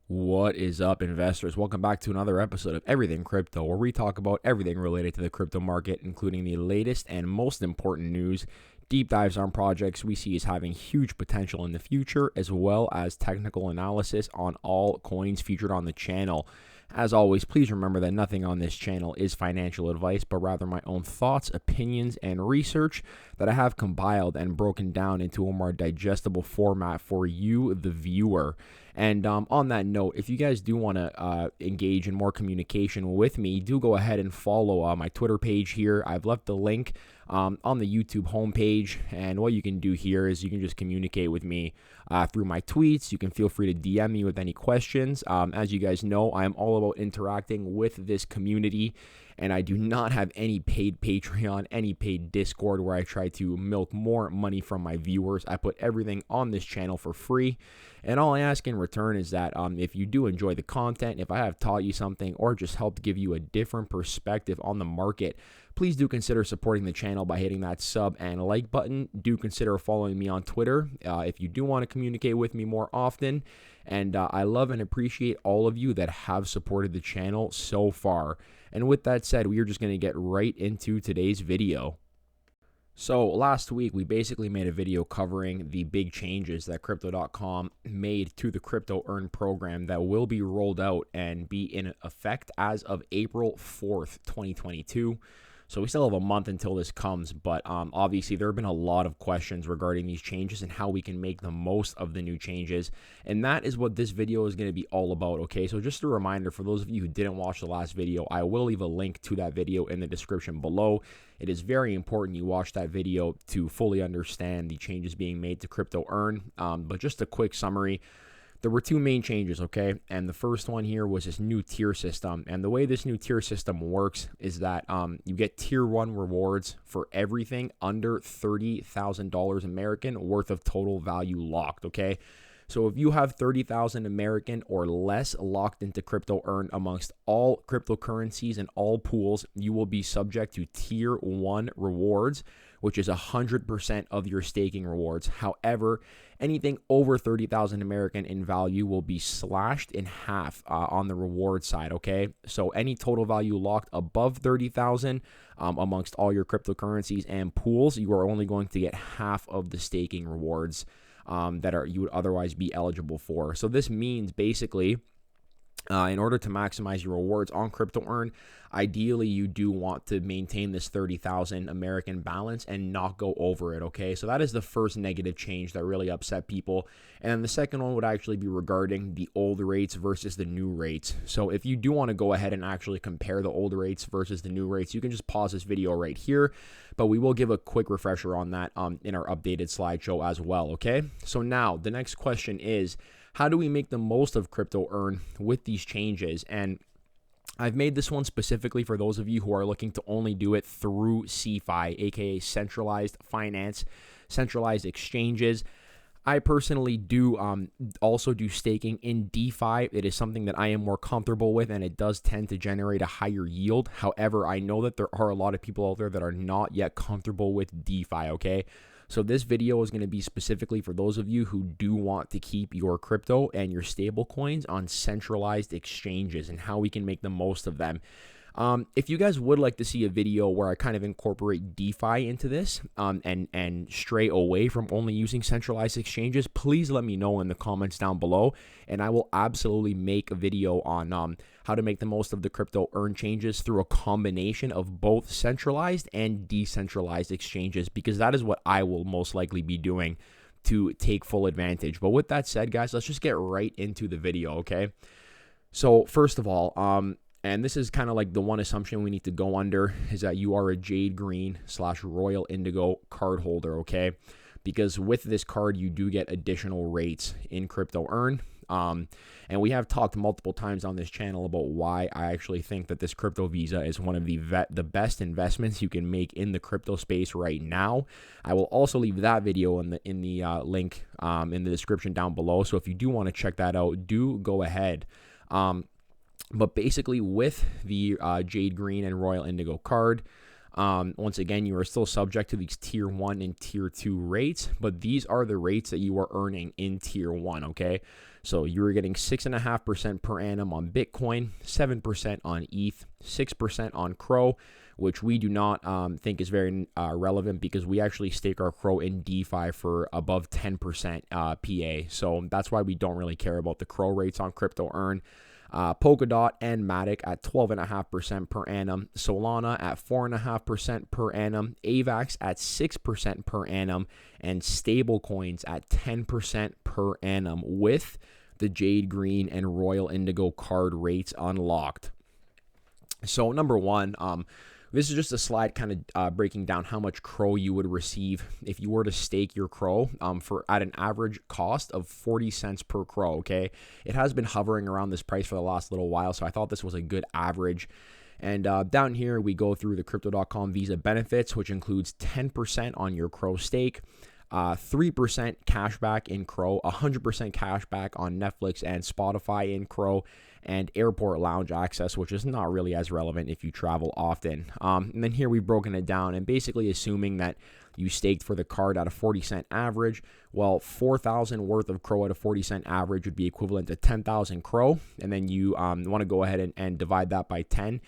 What is up, investors? Welcome back to another episode of Everything Crypto, where we talk about everything related to the crypto market, including the latest and most important news, deep dives on projects we see as having huge potential in the future, as well as technical analysis on all coins featured on the channel. As always, please remember that nothing on this channel is financial advice, but rather my own thoughts, opinions, and research that I have compiled and broken down into a more digestible format for you, the viewer. And on that note, if you guys do want to engage in more communication with me, do go ahead and follow my Twitter page here. I've left the link on the YouTube homepage, and what you can do here is you can just communicate with me through my tweets. You can feel free to DM me with any questions. As you guys know, I am all about interacting with this community, and I do not have any paid Patreon, any paid Discord where I try to milk more money from my viewers. I put everything on this channel for free, and all I ask in return is that if you do enjoy the content, if I have taught you something or just helped give you a different perspective on the market, please do consider supporting the channel by hitting that sub and like button. Do consider following me on Twitter if you do want to communicate with me more often. And I love and appreciate all of you that have supported the channel so far. And with that said, we are just going to get right into today's video. So last week, we basically made a video covering the big changes that Crypto.com made to the Crypto Earn program that will be rolled out and be in effect as of April 4th, 2022. So we still have a month until this comes, but obviously there have been a lot of questions regarding these changes and how we can make the most of the new changes. And that is what this video is going to be all about, okay? So just a reminder for those of you who didn't watch the last video, I will leave a link to that video in the description below. It is very important you watch that video to fully understand the changes being made to Crypto Earn. But just a quick summary. There were two main changes, okay? And the first one here was this new tier system. And the way this new tier system works is that you get tier 1 rewards for everything under $30,000 American worth of total value locked, okay? So if you have 30,000 American or less locked into Crypto Earn amongst all cryptocurrencies and all pools, you will be subject to tier 1 rewards, which is 100% of your staking rewards. However, anything over 30,000 American in value will be slashed in half on the reward side, okay? So any total value locked above 30,000 amongst all your cryptocurrencies and pools, you are only going to get half of the staking rewards that you would otherwise be eligible for. So this means basically, in order to maximize your rewards on Crypto Earn, ideally you do want to maintain this 30,000 American balance and not go over it, okay? So that is the first negative change that really upset people. And then the second one would actually be regarding the old rates versus the new rates. So if you do want to go ahead and actually compare the old rates versus the new rates, you can just pause this video right here, but we will give a quick refresher on that in our updated slideshow as well, okay? So now the next question is, how do we make the most of Crypto Earn with these changes? And I've made this one specifically for those of you who are looking to only do it through CeFi, aka centralized finance, centralized exchanges. I personally do also do staking in DeFi. It is something that I am more comfortable with, and it does tend to generate a higher yield. However, I know that there are a lot of people out there that are not yet comfortable with DeFi, okay? So this video is going to be specifically for those of you who do want to keep your crypto and your stable coins on centralized exchanges and how we can make the most of them. If you guys would like to see a video where I kind of incorporate DeFi into this and stray away from only using centralized exchanges, please let me know in the comments down below, and I will absolutely make a video on how to make the most of the Crypto Earn changes through a combination of both centralized and decentralized exchanges, because that is what I will most likely be doing to take full advantage. But with that said, guys, let's just get right into the video, okay? So first of all, and this is kind of like the one assumption we need to go under, is that you are a Jade Green / Royal Indigo card holder, okay? Because with this card, you do get additional rates in Crypto Earn. And we have talked multiple times on this channel about why I actually think that this crypto visa is one of the best investments you can make in the crypto space right now. I will also leave that video in the link in the description down below. So if you do want to check that out, do go ahead. But basically with the Jade Green and Royal Indigo card, once again, you are still subject to these tier 1 and tier 2 rates, but these are the rates that you are earning in tier 1, okay? So you were getting 6.5% per annum on Bitcoin, 7% on ETH, 6% on Crow, which we do not think is very relevant because we actually stake our Crow in DeFi for above 10% PA. So that's why we don't really care about the Crow rates on Crypto Earn. Polkadot and Matic at 12.5% per annum, Solana at 4.5% per annum, AVAX at 6% per annum, and stablecoins at 10% per annum with the Jade Green and Royal Indigo card rates unlocked. So number one, this is just a slide kind of breaking down how much Crow you would receive if you were to stake your Crow for at an average cost of 40 cents per Crow, okay? It has been hovering around this price for the last little while, so I thought this was a good average. And down here, we go through the Crypto.com Visa benefits, which includes 10% on your Crow stake, 3% cashback in Crow, 100% cashback on Netflix and Spotify in Crow, and airport lounge access, which is not really as relevant if you travel often. And then here we've broken it down and basically assuming that you staked for the card at a 40-cent average. Well, 4,000 worth of Crow at a 40-cent average would be equivalent to 10,000 Crow. And then you want to go ahead and divide that by 10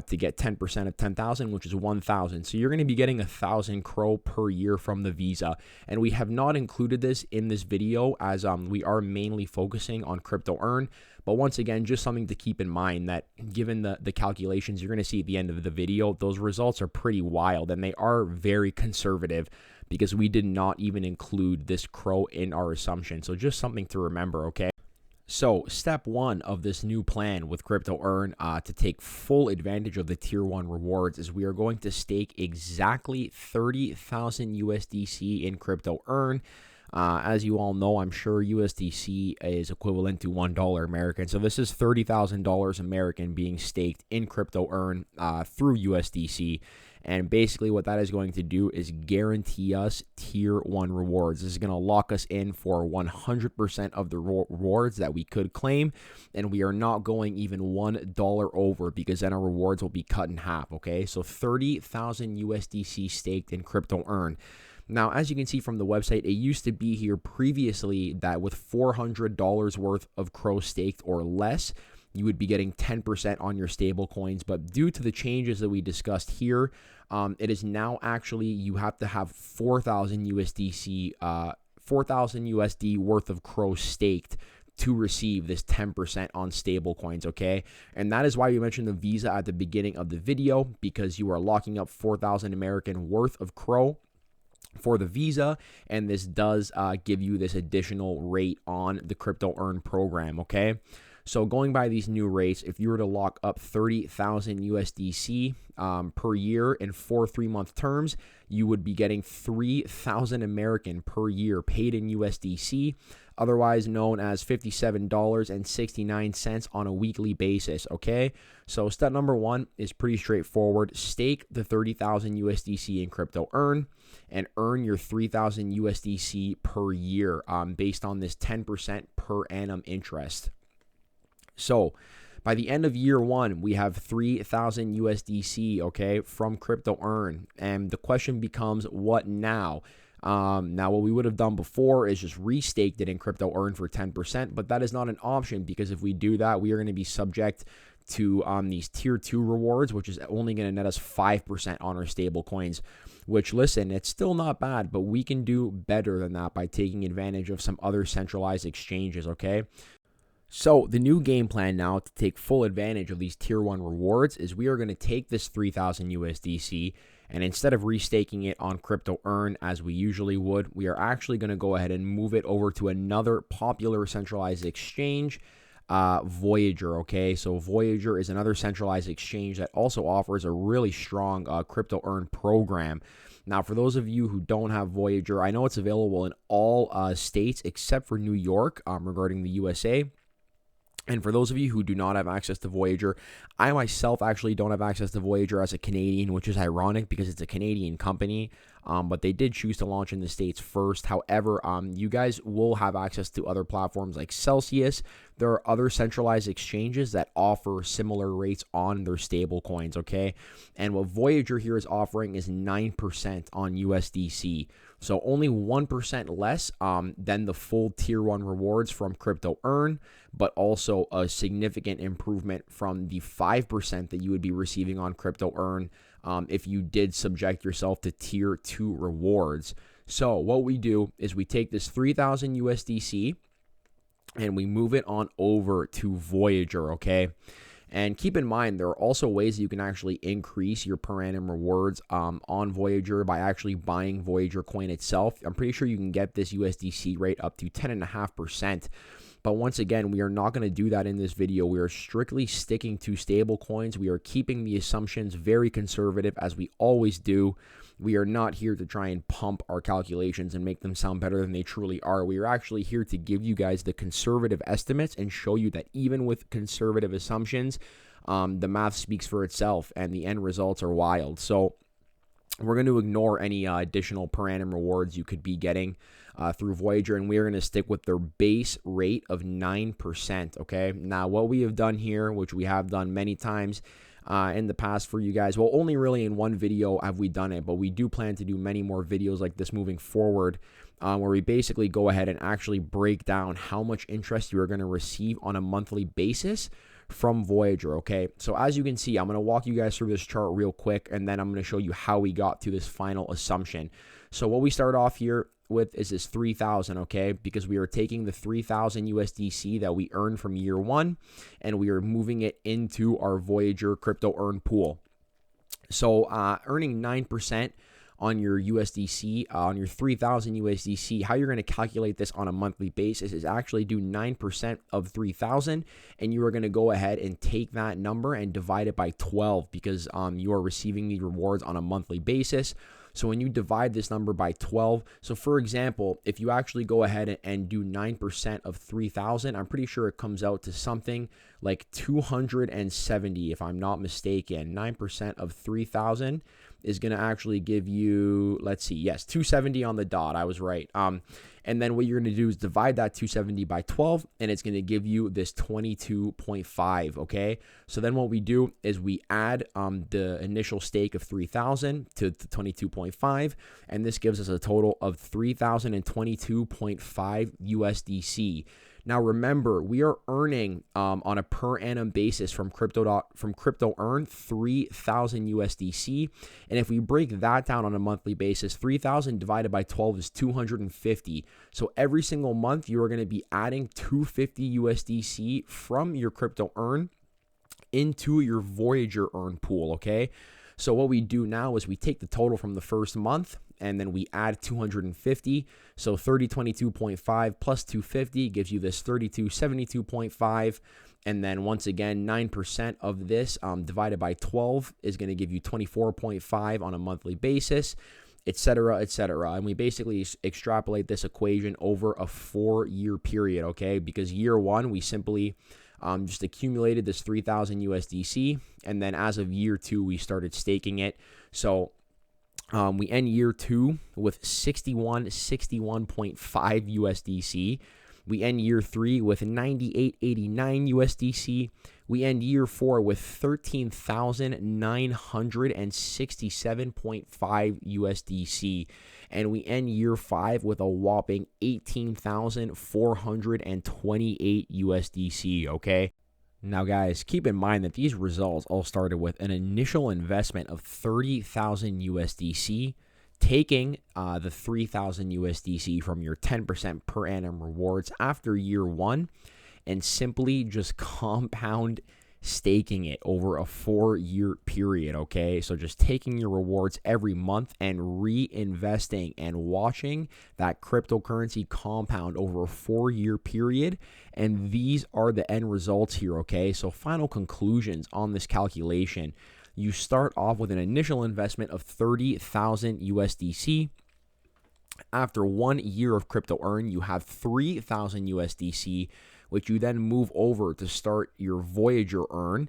to get 10% of 10,000, which is 1,000. So you're going to be getting 1,000 Crow per year from the Visa. And we have not included this in this video as we are mainly focusing on Crypto Earn. But once again, just something to keep in mind that given the calculations you're going to see at the end of the video, those results are pretty wild and they are very conservative because we did not even include this Crow in our assumption. So just something to remember, okay? So step one of this new plan with Crypto Earn to take full advantage of the tier 1 rewards is we are going to stake exactly 30,000 USDC in Crypto Earn. As you all know, I'm sure USDC is equivalent to $1 American. So this is $30,000 American being staked in Crypto Earn through USDC. And basically what that is going to do is guarantee us tier 1 rewards. This is going to lock us in for 100% of the rewards that we could claim. And we are not going even $1 over because then our rewards will be cut in half. Okay, so 30,000 USDC staked in Crypto Earn. Now, as you can see from the website, it used to be here previously that with $400 worth of Crow staked or less, you would be getting 10% on your stable coins. But due to the changes that we discussed here, it is now actually you have to have 4,000 USD worth of Crow staked to receive this 10% on stable coins, okay? And that is why we mentioned the Visa at the beginning of the video, because you are locking up 4,000 American worth of Crow for the Visa, and this does give you this additional rate on the Crypto Earn program, okay? So going by these new rates, if you were to lock up 30,000 USDC per year in 4 3-month terms, you would be getting 3,000 American per year paid in USDC, otherwise known as $57.69 on a weekly basis, okay? So step number one is pretty straightforward. Stake the 30,000 USDC in Crypto Earn and earn your 3,000 USDC per year based on this 10% per annum interest. So by the end of year one, we have 3,000 USDC, okay, from Crypto Earn. And the question becomes, what now? Now, what we would have done before is just restaked it in Crypto Earn for 10%, but that is not an option because if we do that, we are going to be subject to these tier 2 rewards, which is only going to net us 5% on our stable coins, which, listen, it's still not bad, but we can do better than that by taking advantage of some other centralized exchanges, okay? So the new game plan now to take full advantage of these tier 1 rewards is we are going to take this 3,000 USDC and instead of restaking it on Crypto Earn as we usually would, we are actually going to go ahead and move it over to another popular centralized exchange, Voyager, okay? So Voyager is another centralized exchange that also offers a really strong Crypto Earn program. Now, for those of you who don't have Voyager, I know it's available in all states except for New York regarding the USA. And for those of you who do not have access to Voyager, I myself actually don't have access to Voyager as a Canadian, which is ironic because it's a Canadian company, but they did choose to launch in the States first. However, you guys will have access to other platforms like Celsius. There are other centralized exchanges that offer similar rates on their stable coins, okay? And what Voyager here is offering is 9% on USDC So only 1% less than the full tier 1 rewards from Crypto Earn, but also a significant improvement from the 5% that you would be receiving on Crypto Earn if you did subject yourself to tier 2 rewards. So what we do is we take this 3,000 USDC and we move it on over to Voyager, okay? And keep in mind, there are also ways that you can actually increase your per annum rewards on Voyager by actually buying Voyager coin itself. I'm pretty sure you can get this USDC rate up to 10.5%. But once again, we are not going to do that in this video. We are strictly sticking to stable coins. We are keeping the assumptions very conservative, as we always do. We are not here to try and pump our calculations and make them sound better than they truly are. We are actually here to give you guys the conservative estimates and show you that even with conservative assumptions, the math speaks for itself and the end results are wild. So we're going to ignore any additional per annum rewards you could be getting through Voyager, and we are going to stick with their base rate of 9%, okay? Now, what we have done here, which we have done many times in the past for you guys, well, only really in one video have we done it, but we do plan to do many more videos like this moving forward, where we basically go ahead and actually break down how much interest you are going to receive on a monthly basis from Voyager, okay? So as you can see, I'm going to walk you guys through this chart real quick, and then I'm going to show you how we got to this final assumption. So what we start off here with is this 3,000, okay? Because we are taking the 3,000 USDC that we earned from year one, and we are moving it into our Voyager Crypto Earn pool. So earning 9% on your USDC, on your 3,000 USDC, how you're going to calculate this on a monthly basis is actually do 9% of 3,000, and you are going to go ahead and take that number and divide it by 12 because you are receiving the rewards on a monthly basis. So when you divide this number by 12, so for example, if you actually go ahead and do 9% of 3,000, I'm pretty sure it comes out to something like 270, if I'm not mistaken. 9% of 3,000 is going to actually give you, let's see, yes, 270 on the dot. I was right. And then what you're going to do is divide that 270 by 12, and it's going to give you this 22.5, okay? So then what we do is we add the initial stake of 3,000 to the 22.5, and this gives us a total of 3,022.5 USDC. Now remember, we are earning on a per annum basis from Crypto Earn 3,000 USDC, and if we break that down on a monthly basis, 3,000 divided by 12 is 250. So every single month, you are going to be adding 250 USDC from your Crypto Earn into your Voyager Earn pool, okay? So what we do now is we take the total from the first month, and then we add 250. So 3022.5 plus 250 gives you this 3272.5. And then once again, 9% of this divided by 12 is going to give you 24.5 on a monthly basis, etc., etc. And we basically extrapolate this equation over a 4-year period, okay? Because year one, we simply just accumulated this 3,000 USDC. And then as of year two, we started staking it. So we end year two with 61.5 USDC. We end year three with 98.89 USDC. We end year four with 13,967.5 USDC. And we end year five with a whopping 18,428 USDC, okay? Now, guys, keep in mind that these results all started with an initial investment of 30,000 USDC, taking the 3,000 USDC from your 10% per annum rewards after year one, and simply just compound staking it over a 4-year period, okay? So just taking your rewards every month and reinvesting and watching that cryptocurrency compound over a 4-year period. And these are the end results here, okay? So final conclusions on this calculation. You start off with an initial investment of 30,000 USDC. After 1 year of Crypto Earn, you have 3,000 USDC, which you then move over to start your Voyager Earn.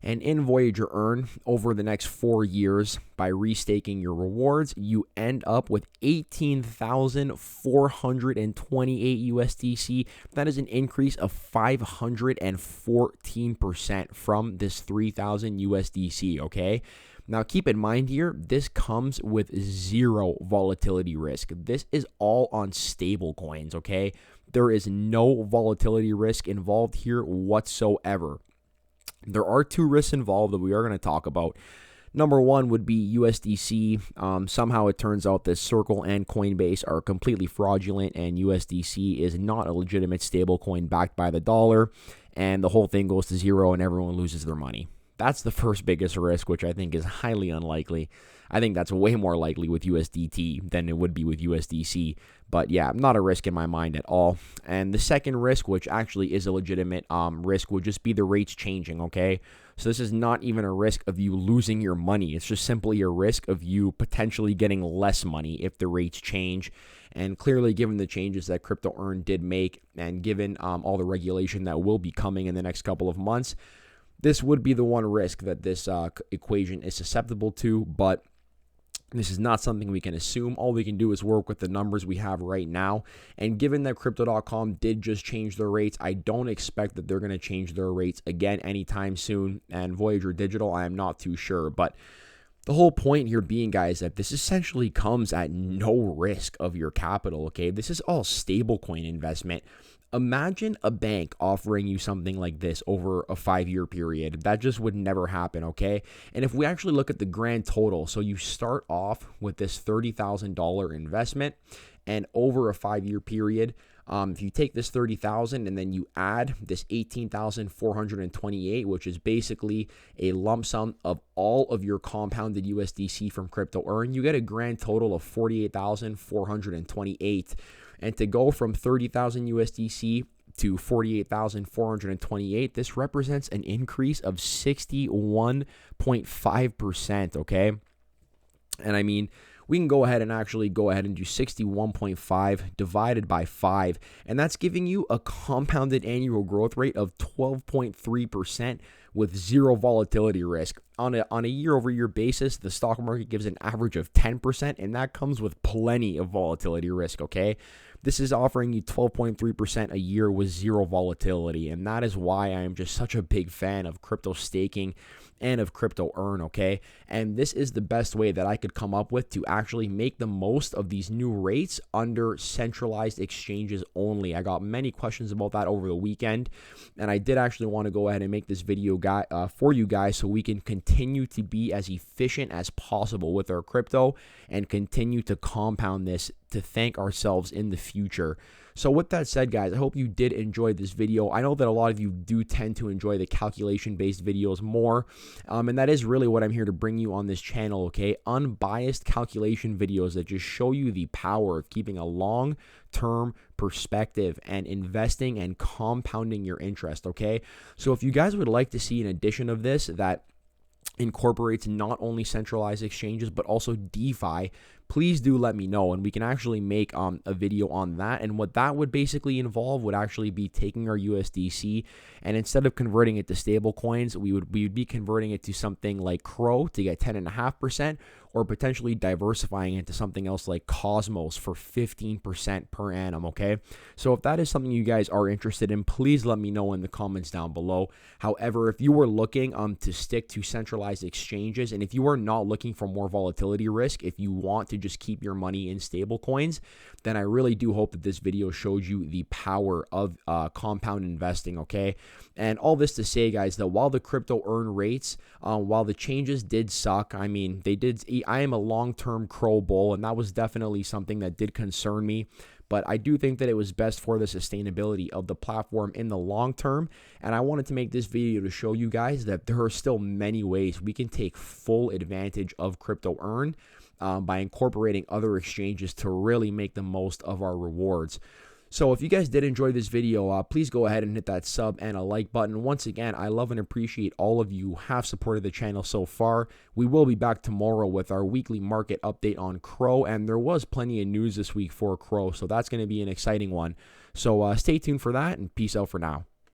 And in Voyager Earn, over the next 4 years, by restaking your rewards, you end up with 18,428 USDC. That is an increase of 514% from this 3,000 USDC, okay? Now, keep in mind here, this comes with zero volatility risk. This is all on stable coins, okay? There is no volatility risk involved here whatsoever. There are two risks involved that we are going to talk about. Number one would be USDC. Somehow it turns out that Circle and Coinbase are completely fraudulent, and USDC is not a legitimate stablecoin backed by the dollar, and the whole thing goes to zero and everyone loses their money. That's the first biggest risk, which I think is highly unlikely. I think that's way more likely with USDT than it would be with USDC. But yeah, not a risk in my mind at all. And the second risk, which actually is a legitimate risk, would just be the rates changing, okay? So this is not even a risk of you losing your money. It's just simply a risk of you potentially getting less money if the rates change. And clearly, given the changes that Crypto Earn did make, and given all the regulation that will be coming in the next couple of months, this would be the one risk that this equation is susceptible to, but this is not something we can assume. All we can do is work with the numbers we have right now. And given that Crypto.com did just change their rates, I don't expect that they're going to change their rates again anytime soon. And Voyager Digital, I am not too sure. But the whole point here being, guys, that this essentially comes at no risk of your capital, okay? This is all stablecoin investment. Imagine a bank offering you something like this over a 5-year period. That just would never happen, okay? And if we actually look at the grand total, so you start off with this $30,000 investment, and over a 5-year period, if you take this $30,000 and then you add this $18,428, which is basically a lump sum of all of your compounded USDC from Crypto Earn, you get a grand total of $48,428. And to go from 30,000 USDC to 48,428, this represents an increase of 61.5%, okay? And I mean, we can go ahead and actually do 61.5 divided by 5, and that's giving you a compounded annual growth rate of 12.3% with zero volatility risk. On a year-over-year basis, the stock market gives an average of 10%, and that comes with plenty of volatility risk, okay? This is offering you 12.3% a year with zero volatility, and that is why I am just such a big fan of crypto staking and of Crypto Earn, okay? And this is the best way that I could come up with to actually make the most of these new rates under centralized exchanges only. I got many questions about that over the weekend, and I did actually want to go ahead and make this video for you guys so we can continue to be as efficient as possible with our crypto and continue to compound this to thank ourselves in the future. So with that said, guys, I hope you did enjoy this video. I know that a lot of you do tend to enjoy the calculation-based videos more, and that is really what I'm here to bring you on this channel, okay? Unbiased calculation videos that just show you the power of keeping a long-term perspective and investing and compounding your interest, okay? So if you guys would like to see an edition of this that incorporates not only centralized exchanges but also DeFi, please do let me know, and we can actually make a video on that. And what that would basically involve would actually be taking our USDC, and instead of converting it to stable coins, we would be converting it to something like Crow to get 10.5%, or potentially diversifying into something else like Cosmos for 15% per annum, okay? So if that is something you guys are interested in, please let me know in the comments down below. However, if you were looking to stick to centralized exchanges, and if you are not looking for more volatility risk, if you want to just keep your money in stable coins, then I really do hope that this video showed you the power of compound investing, okay? And all this to say, guys, that while the Crypto Earn rates, while the changes did suck, I mean, I am a long-term Crow bull, and that was definitely something that did concern me. But I do think that it was best for the sustainability of the platform in the long term. And I wanted to make this video to show you guys that there are still many ways we can take full advantage of Crypto Earn by incorporating other exchanges to really make the most of our rewards. So if you guys did enjoy this video, please go ahead and hit that sub and a like button. Once again, I love and appreciate all of you who have supported the channel so far. We will be back tomorrow with our weekly market update on Crow, and there was plenty of news this week for Crow, so that's going to be an exciting one. So stay tuned for that, and peace out for now.